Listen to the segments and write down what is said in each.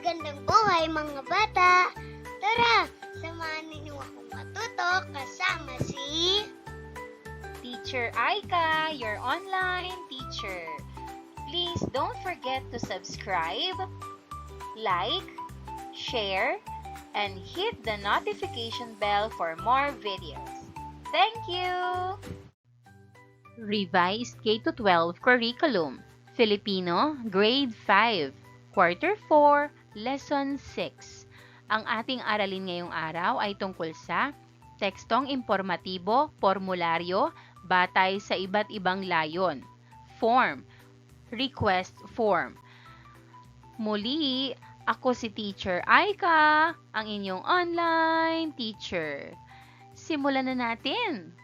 Magandang buhay mga bata! Tara, samahan ninyo akong matuto kasama si... Teacher Aika, your online teacher. Please don't forget to subscribe, like, share, and hit the notification bell for more videos. Thank you! Revised K-12 Curriculum, Filipino, Grade 5, Quarter 4, Lesson 6. Ang ating aralin ngayong araw ay tungkol sa tekstong impormatibo, formularyo, batay sa iba't ibang layon. Form, request form. Muli, ako si Teacher Aika, ang inyong online teacher. Simulan na natin!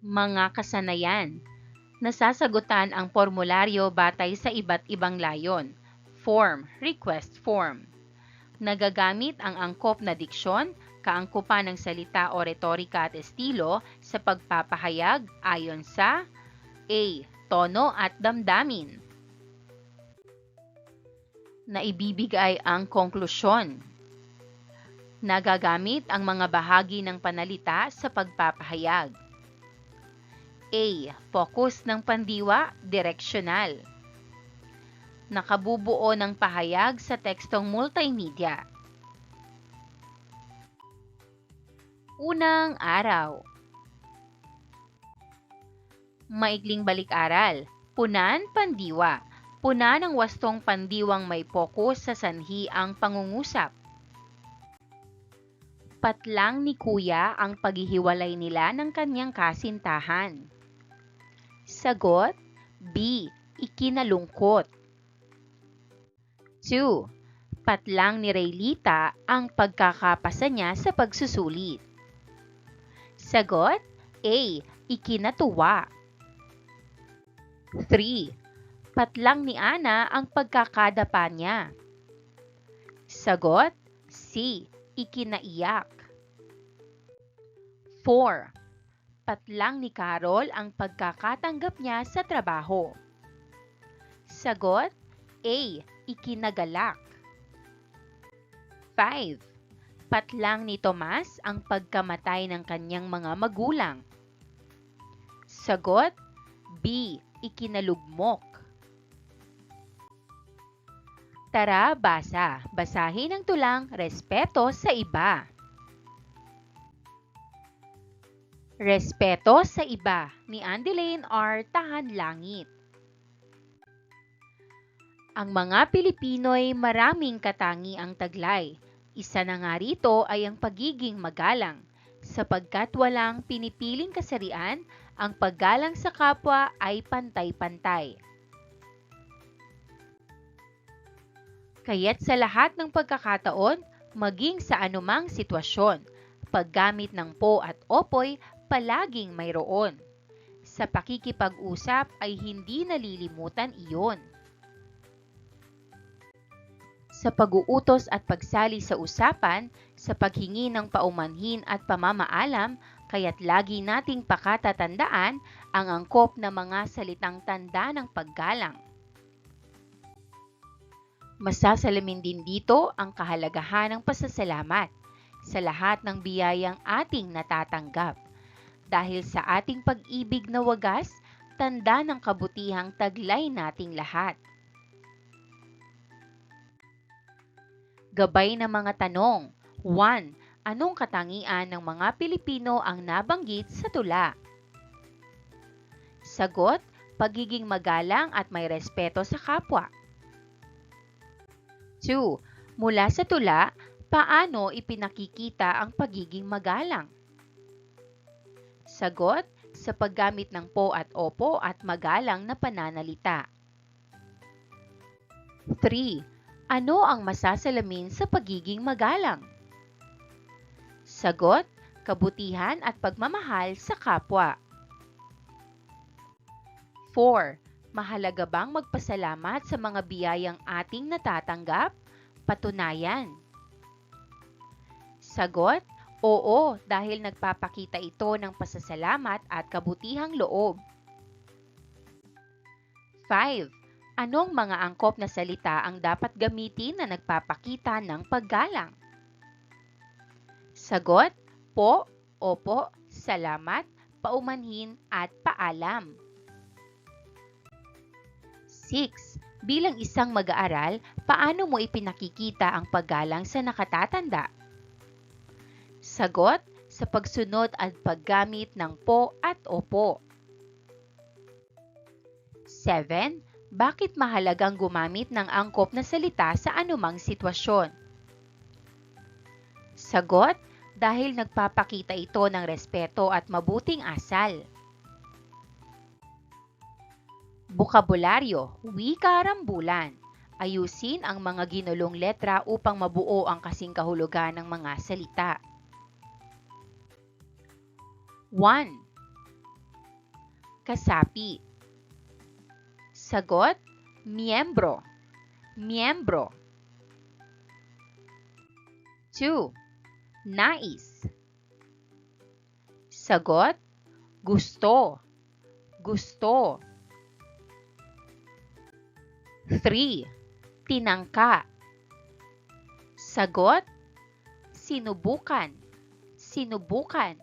Mga kasanayan. Nasasagutan ang formularyo batay sa iba't ibang layon. Form, request form. Nagagamit ang angkop na diksyon, kaangkupan ng salita o retorika at estilo sa pagpapahayag ayon sa A. Tono at damdamin. Naibibigay ang konklusyon. Nagagamit ang mga bahagi ng panalita sa pagpapahayag. A. Focus ng pandiwa, direksyonal. Nakabubuo ng pahayag sa tekstong multimedia. Unang araw. Maikling balik-aral. Punan, pandiwa. Puna ng wastong pandiwang may pokus sa sanhi ang pangungusap. Patlang ni Kuya ang paghihiwalay nila ng kanyang kasintahan. Sagot, B. Ikinalungkot. 2. Patlang ni Raylita ang pagkakapasa niya sa pagsusulit. Sagot, A. Ikinatuwa. 3. Patlang ni Ana ang pagkakadapa niya. Sagot, C. Ikinaiyak. 4. Patlang ni Carol ang pagkakatanggap niya sa trabaho. Sagot, A. Ikinagalak. 5. Patlang ni Tomas ang pagkamatay ng kanyang mga magulang. Sagot, B. Ikinalugmok. Tara, basa. Basahin ang tulang Respeto sa Iba. Respeto sa Iba ni Andelaine R. Tahanlangit. Ang mga Pilipino'y maraming katangi ang taglay. Isa na nga rito ay ang pagiging magalang, sapagkat walang pinipiling kasarian, ang paggalang sa kapwa ay pantay-pantay. Kaya't sa lahat ng pagkakataon, maging sa anumang sitwasyon, paggamit ng po at opoy palaging mayroon. Sa pakikipag-usap ay hindi nalilimutan iyon. Sa pag-uutos at pagsali sa usapan, sa paghingi ng paumanhin at pamamaalam, kaya't lagi nating pakatatandaan ang angkop na mga salitang tanda ng paggalang. Masasalamin din dito ang kahalagahan ng pasasalamat sa lahat ng biyayang ating natatanggap. Dahil sa ating pag-ibig na wagas, tanda ng kabutihang taglay nating lahat. Gabay ng mga tanong. 1. Anong katangian ng mga Pilipino ang nabanggit sa tula? Sagot, pagiging magalang at may respeto sa kapwa. 2. Mula sa tula, paano ipinakikita ang pagiging magalang? Sagot, sa paggamit ng po at opo at magalang na pananalita. 3. Ano ang masasalamin sa pagiging magalang? Sagot, kabutihan at pagmamahal sa kapwa. 4. Mahalaga bang magpasalamat sa mga biyayang ating natatanggap? Patunayan. Sagot, oo, dahil nagpapakita ito ng pasasalamat at kabutihang loob. 5. Anong mga angkop na salita ang dapat gamitin na nagpapakita ng paggalang? Sagot, po, opo, salamat, paumanhin at paalam. 6. Bilang isang mag-aaral, paano mo ipinakikita ang paggalang sa nakatatanda? Sagot, sa pagsunod at paggamit ng po at opo. 7. Bakit mahalagang gumamit ng angkop na salita sa anumang sitwasyon? Sagot, dahil nagpapakita ito ng respeto at mabuting asal. Bokabularyo, wika rambulan. Ayusin ang mga ginulong letra upang mabuo ang kasing kahulugan ng mga salita. 1. Kasapi. Sagot, miyembro, miyembro. 2. Nais. Sagot, gusto, gusto. 3. Tinangka. Sagot, sinubukan, sinubukan.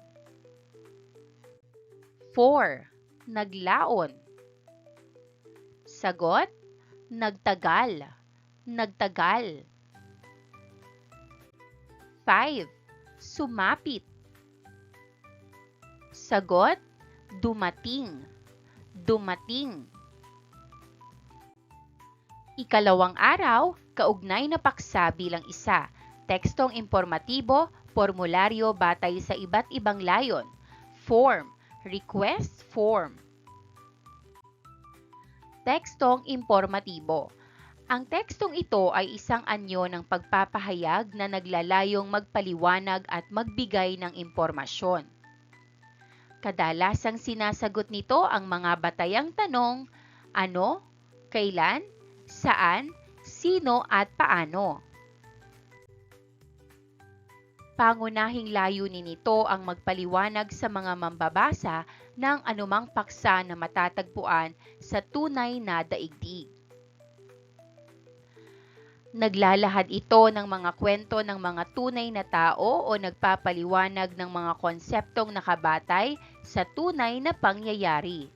4. Naglaon. Sagot, nagtagal, nagtagal. 5. Sumapit. Sagot, dumating, dumating. Ikalawang araw, kaugnay na paksa bilang isa. Tekstong impormatibo, formularyo batay sa iba't ibang layon. Form, request form. Tekstong impormatibo. Ang tekstong ito ay isang anyo ng pagpapahayag na naglalayong magpaliwanag at magbigay ng impormasyon. Kadalasang sinasagot nito ang mga batayang tanong, ano, kailan, saan, sino at paano. Pangunahing layunin nito ang magpaliwanag sa mga mambabasa ng anumang paksa na matatagpuan sa tunay na daigdig. Naglalahad ito ng mga kwento ng mga tunay na tao o nagpapaliwanag ng mga konseptong nakabatay sa tunay na pangyayari.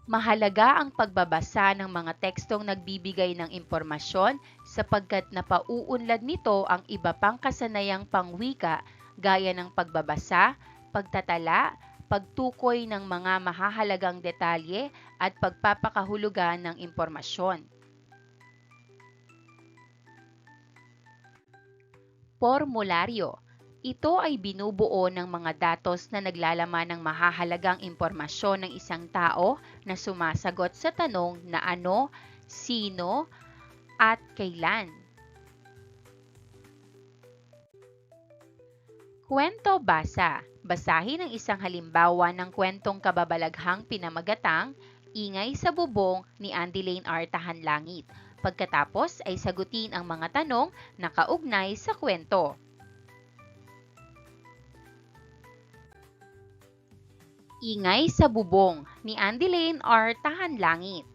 Mahalaga ang pagbabasa ng mga tekstong nagbibigay ng impormasyon sapagkat napauunlad nito ang iba pang kasanayang pangwika gaya ng pagbabasa, pagtatala, pagtukoy ng mga mahahalagang detalye at pagpapakahulugan ng impormasyon. Formularyo. Ito ay binubuo ng mga datos na naglalaman ng mahahalagang impormasyon ng isang tao na sumasagot sa tanong na ano, sino, at kailan. Kwento basa. Basahin ang isang halimbawa ng kwentong kababalaghang pinamagatang Ingay sa Bubong ni Andy Lane R. Tahanlangit. Pagkatapos ay sagutin ang mga tanong na kaugnay sa kwento. Ingay sa Bubong ni Andy Lane R. Tahanlangit.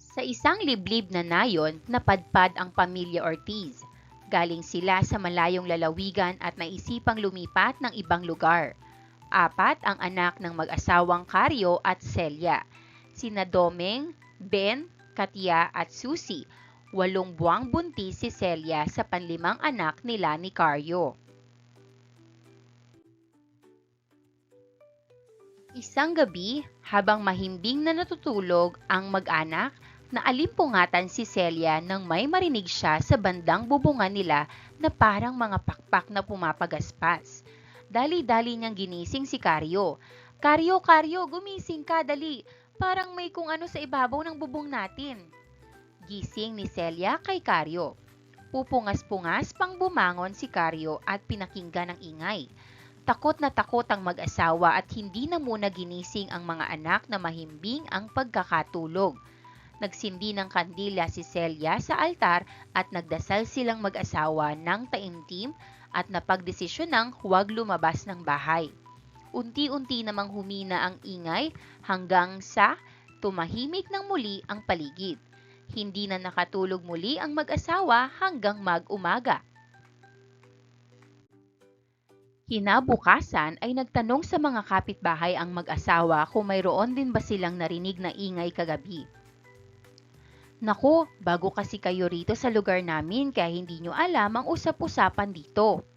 Sa isang liblib na nayon, napadpad ang pamilya Ortiz. Galing sila sa malayong lalawigan at naisipang lumipat ng ibang lugar. 4 ang anak ng mag-asawang Caryo at Celia. Sina Domeng, Ben, Katia at Susie. 8 buwang buntis si Celia sa panlimang anak nila ni Caryo. Isang gabi, habang mahimbing na natutulog ang mag-anak, naalimpungatan si Celia nang may marinig siya sa bandang bubungan nila na parang mga pakpak na pumapagaspas. Dali-dali niyang ginising si Caryo. Caryo, Caryo, gumising ka, dali. Parang may kung ano sa ibabaw ng bubong natin. Gising ni Celia kay Caryo. Pupungas-pungas pang bumangon si Caryo at pinakinggan ang ingay. Takot na takot ang mag-asawa at hindi na muna ginising ang mga anak na mahimbing ang pagkakatulog. Nagsindi ng kandila si Celia sa altar at nagdasal silang mag-asawa ng taimtim at napagdesisyonang huwag lumabas ng bahay. Unti-unti namang humina ang ingay hanggang sa tumahimik ng muli ang paligid. Hindi na nakatulog muli ang mag-asawa hanggang mag-umaga. Kinabukasan ay nagtanong sa mga kapitbahay ang mag-asawa kung mayroon din ba silang narinig na ingay kagabi. Naku, bago kasi kayo rito sa lugar namin kaya hindi nyo alam ang usap-usapan dito.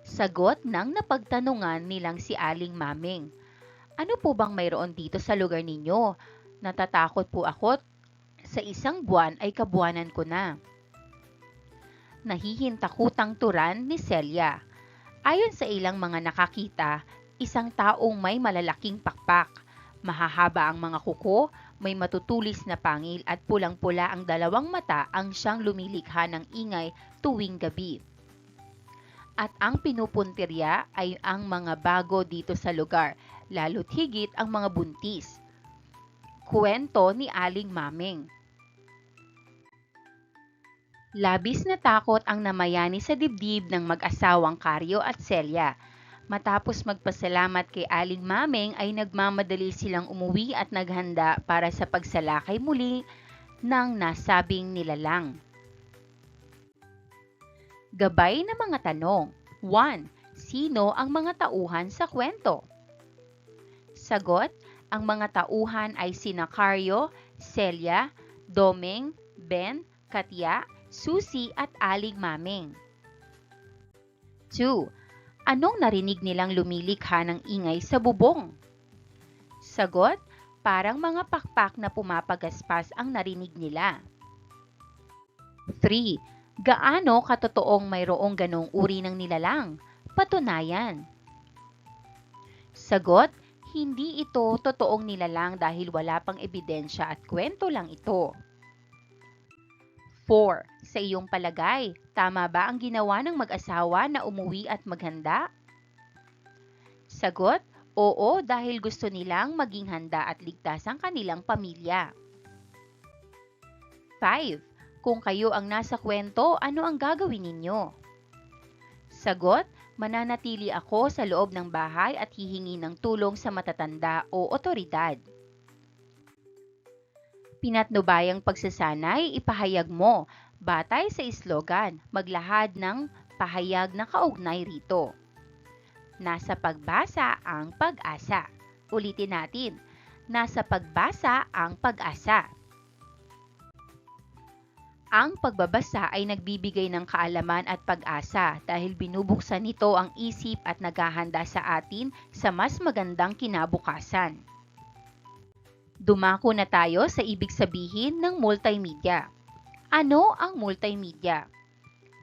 Sagot ng napagtanungan nilang si Aling Maming. Ano po bang mayroon dito sa lugar ninyo? Natatakot po ako, sa isang buwan ay kabuwanan ko na. Nahihintakutang turan ni Celia. Ayon sa ilang mga nakakita, isang taong may malalaking pakpak. Mahahaba ang mga kuko, may matutulis na pangil at pulang-pula ang dalawang mata ang siyang lumilikha ng ingay tuwing gabi. At ang pinupuntirya ay ang mga bago dito sa lugar, lalo't higit ang mga buntis. Kwento ni Aling Maming. Labis na takot ang namayani sa dibdib ng mag-asawang Karyo at Celia. Matapos magpasalamat kay Aling Maming ay nagmamadali silang umuwi at naghanda para sa pagsalakay muli ng nasabing nilalang. Gabay na mga tanong. 1. Sino ang mga tauhan sa kwento? Sagot, ang mga tauhan ay sina Karyo, Celia, Domeng, Ben, Katya, Susi at Aling Maming. 2. Anong narinig nilang lumilikha ng ingay sa bubong? Sagot, parang mga pakpak na pumapagaspas ang narinig nila. 3. Gaano katotoong mayroong ganong uri ng nilalang? Patunayan. Sagot, hindi ito totoong nilalang dahil wala pang ebidensya at kwento lang ito. 4. Sa iyong palagay, tama ba ang ginawa ng mag-asawa na umuwi at maghanda? Sagot, oo dahil gusto nilang maging handa at ligtas ang kanilang pamilya. 5. Kung kayo ang nasa kwento, ano ang gagawin ninyo? Sagot, mananatili ako sa loob ng bahay at hihingi ng tulong sa matatanda o otoridad. Pinatnubayang pagsasanay, ipahayag mo, batay sa slogan, maglahad ng pahayag na kaugnay rito. Nasa pagbasa ang pag-asa. Ulitin natin, nasa pagbasa ang pag-asa. Ang pagbabasa ay nagbibigay ng kaalaman at pag-asa dahil binubuksan nito ang isip at naghahanda sa atin sa mas magandang kinabukasan. Dumako na tayo sa ibig sabihin ng multimedia. Ano ang multimedia?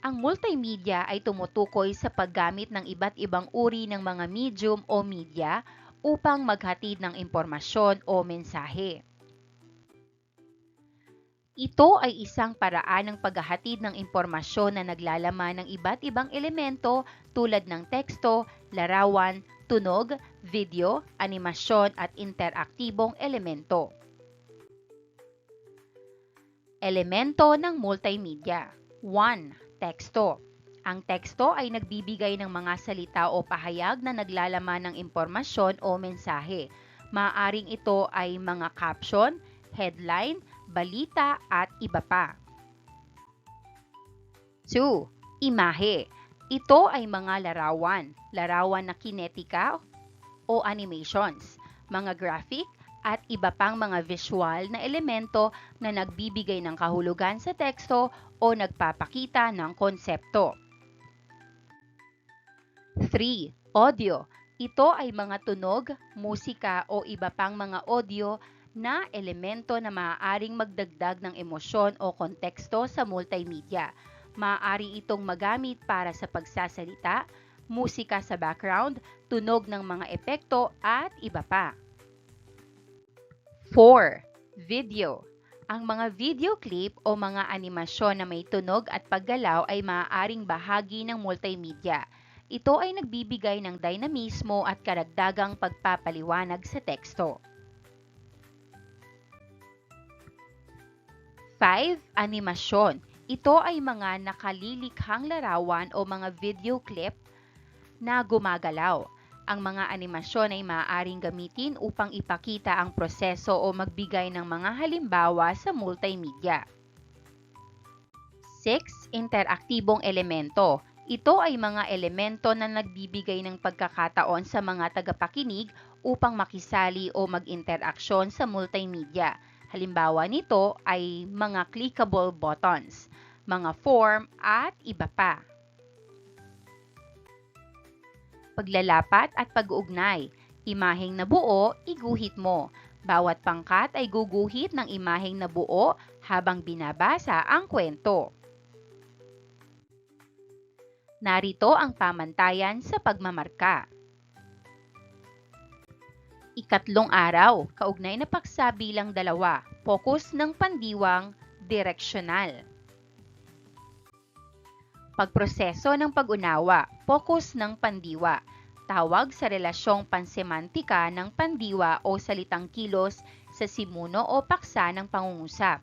Ang multimedia ay tumutukoy sa paggamit ng iba't ibang uri ng mga medium o media upang maghatid ng impormasyon o mensahe. Ito ay isang paraan ng paghahatid ng impormasyon na naglalaman ng iba't ibang elemento tulad ng teksto, larawan, tunog, video, animasyon at interaktibong elemento. Elemento ng multimedia. 1. Teksto. Ang teksto ay nagbibigay ng mga salita o pahayag na naglalaman ng impormasyon o mensahe. Maaaring ito ay mga caption, headline, balita at iba pa. 2. Imahe. Ito ay mga larawan na kinetika o animations, mga graphic at iba pang mga visual na elemento na nagbibigay ng kahulugan sa teksto o nagpapakita ng konsepto. 3. Audio. Ito ay mga tunog, musika o iba pang mga audio na elemento na maaaring magdagdag ng emosyon o konteksto sa multimedia. Maaari itong magamit para sa pagsasalita, musika sa background, tunog ng mga epekto at iba pa. 4. Video. Ang mga video clip o mga animasyon na may tunog at paggalaw ay maaaring bahagi ng multimedia. Ito ay nagbibigay ng dinamismo at karagdagang pagpapaliwanag sa teksto. 5. Animasyon. Ito ay mga nakalilikhang larawan o mga video clip na gumagalaw. Ang mga animasyon ay maaaring gamitin upang ipakita ang proseso o magbigay ng mga halimbawa sa multimedia. 6. Interaktibong elemento. Ito ay mga elemento na nagbibigay ng pagkakataon sa mga tagapakinig upang makisali o mag-interaksyon sa multimedia. Halimbawa nito ay mga clickable buttons, mga form at iba pa. Paglalapat at pag-uugnay. Imaheng nabuo, iguhit mo. Bawat pangkat ay guguhit ng imaheng nabuo habang binabasa ang kwento. Narito ang pamantayan sa pagmamarka. Ikatlong araw, kaugnay na paksa bilang 2, fokus ng pandiwang, direksyonal. Pagproseso ng pag-unawa, fokus ng pandiwa. Tawag sa relasyong pansemantika ng pandiwa o salitang kilos sa simuno o paksa ng pangungusap.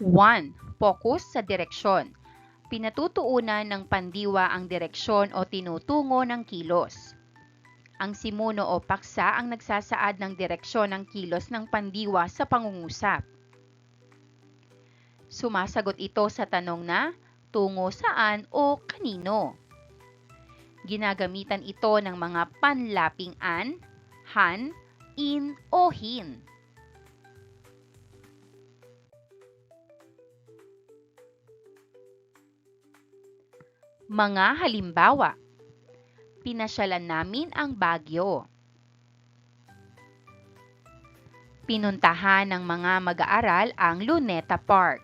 1. Fokus sa direksyon. Pinatutuunan ng pandiwa ang direksyon o tinutungo ng kilos. Ang simuno o paksa ang nagsasaad ng direksyon ng kilos ng pandiwa sa pangungusap. Sumasagot ito sa tanong na tungo saan o kanino. Ginagamitan ito ng mga panlaping an, han, in o hin. Mga halimbawa. Pinasyalan namin ang Baguio. Pinuntahan ng mga mag-aaral ang Luneta Park.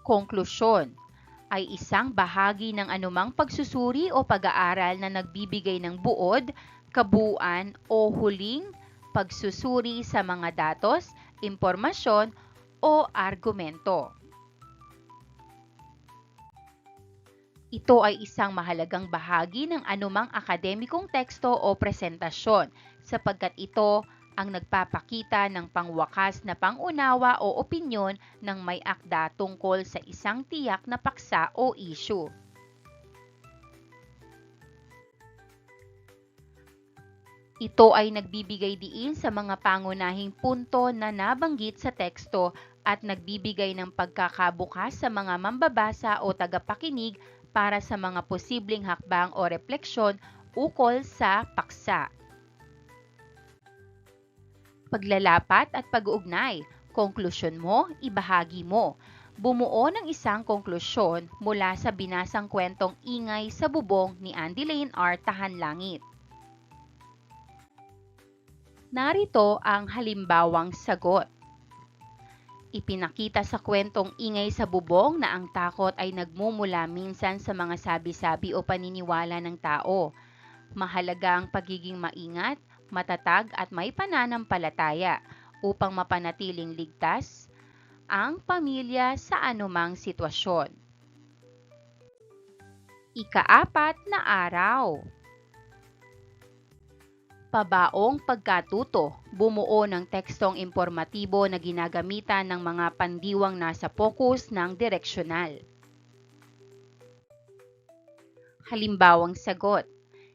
Konklusyon ay isang bahagi ng anumang pagsusuri o pag-aaral na nagbibigay ng buod, kabuuan o huling pagsusuri sa mga datos, impormasyon o argumento. Ito ay isang mahalagang bahagi ng anumang akademikong teksto o presentasyon sapagkat ito ang nagpapakita ng pangwakas na pangunawa o opinyon ng may akda tungkol sa isang tiyak na paksa o issue. Ito ay nagbibigay diin sa mga pangunahing punto na nabanggit sa teksto at nagbibigay ng pagkakabukas sa mga mambabasa o tagapakinig para sa mga posibleng hakbang o refleksyon ukol sa paksa. Paglalapat at pag-uugnay. Konklusyon mo, ibahagi mo. Bumuo ng isang konklusyon mula sa binasang kwentong Ingay sa Bubong ni Andylaine R. Tahanlangit. Narito ang halimbawang sagot. Ipinakita sa kwentong Ingay sa Bubong na ang takot ay nagmumula minsan sa mga sabi-sabi o paniniwala ng tao. Mahalaga ang pagiging maingat, matatag at may pananampalataya upang mapanatiling ligtas ang pamilya sa anumang sitwasyon. Ika-4 na araw. Pabaong pagkatuto, bumuo ng tekstong impormatibo na ginagamitan ng mga pandiwang nasa fokus ng direksyonal. Halimbawang sagot.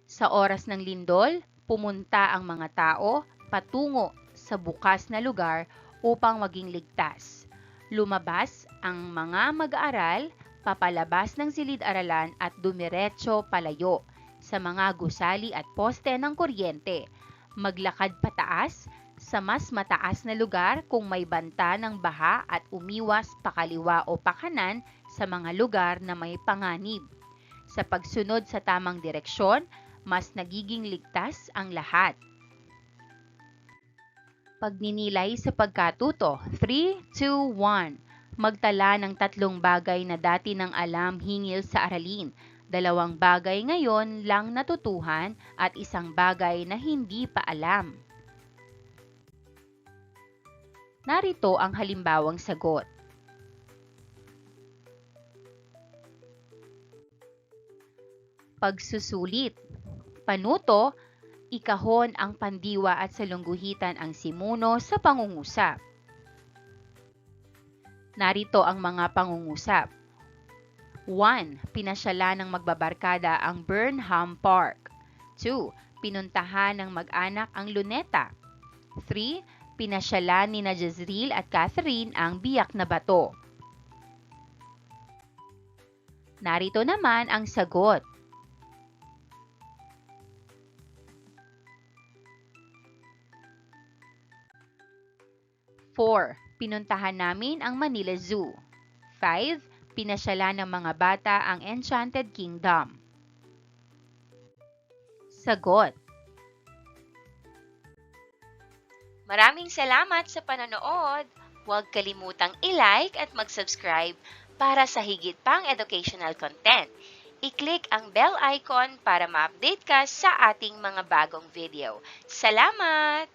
Sa oras ng lindol, pumunta ang mga tao patungo sa bukas na lugar upang maging ligtas. Lumabas ang mga mag-aaral, papalabas ng silid-aralan at dumiretso palayo sa mga gusali at poste ng kuryente, maglakad pataas sa mas mataas na lugar kung may banta ng baha at umiwas pakaliwa o pakanan sa mga lugar na may panganib. Sa pagsunod sa tamang direksyon, mas nagiging ligtas ang lahat. Pagninilay sa pagkatuto, 3, 2, 1. Magtala ng 3 bagay na dati nang alam hingil sa aralin. 2 bagay ngayon lang natutuhan at 1 bagay na hindi pa alam. Narito ang halimbawang sagot. Pagsusulit. Panuto, Ikahon ang pandiwa at salungguhitan ang simuno sa pangungusap. Narito ang mga pangungusap. 1. Pinasyalan ng magbabarkada ang Burnham Park. 2. Pinuntahan ng mag-anak ang Luneta. 3. Pinasyalan ni Jezreel at Catherine ang Biyak na Bato. Narito naman ang sagot. 4. Pinuntahan namin ang Manila Zoo. 5. Pinasyalan ng mga bata ang Enchanted Kingdom. Sagot. Maraming salamat sa panonood. Huwag kalimutang i-like at mag-subscribe para sa higit pang educational content. I-click ang bell icon para ma-update ka sa ating mga bagong video. Salamat!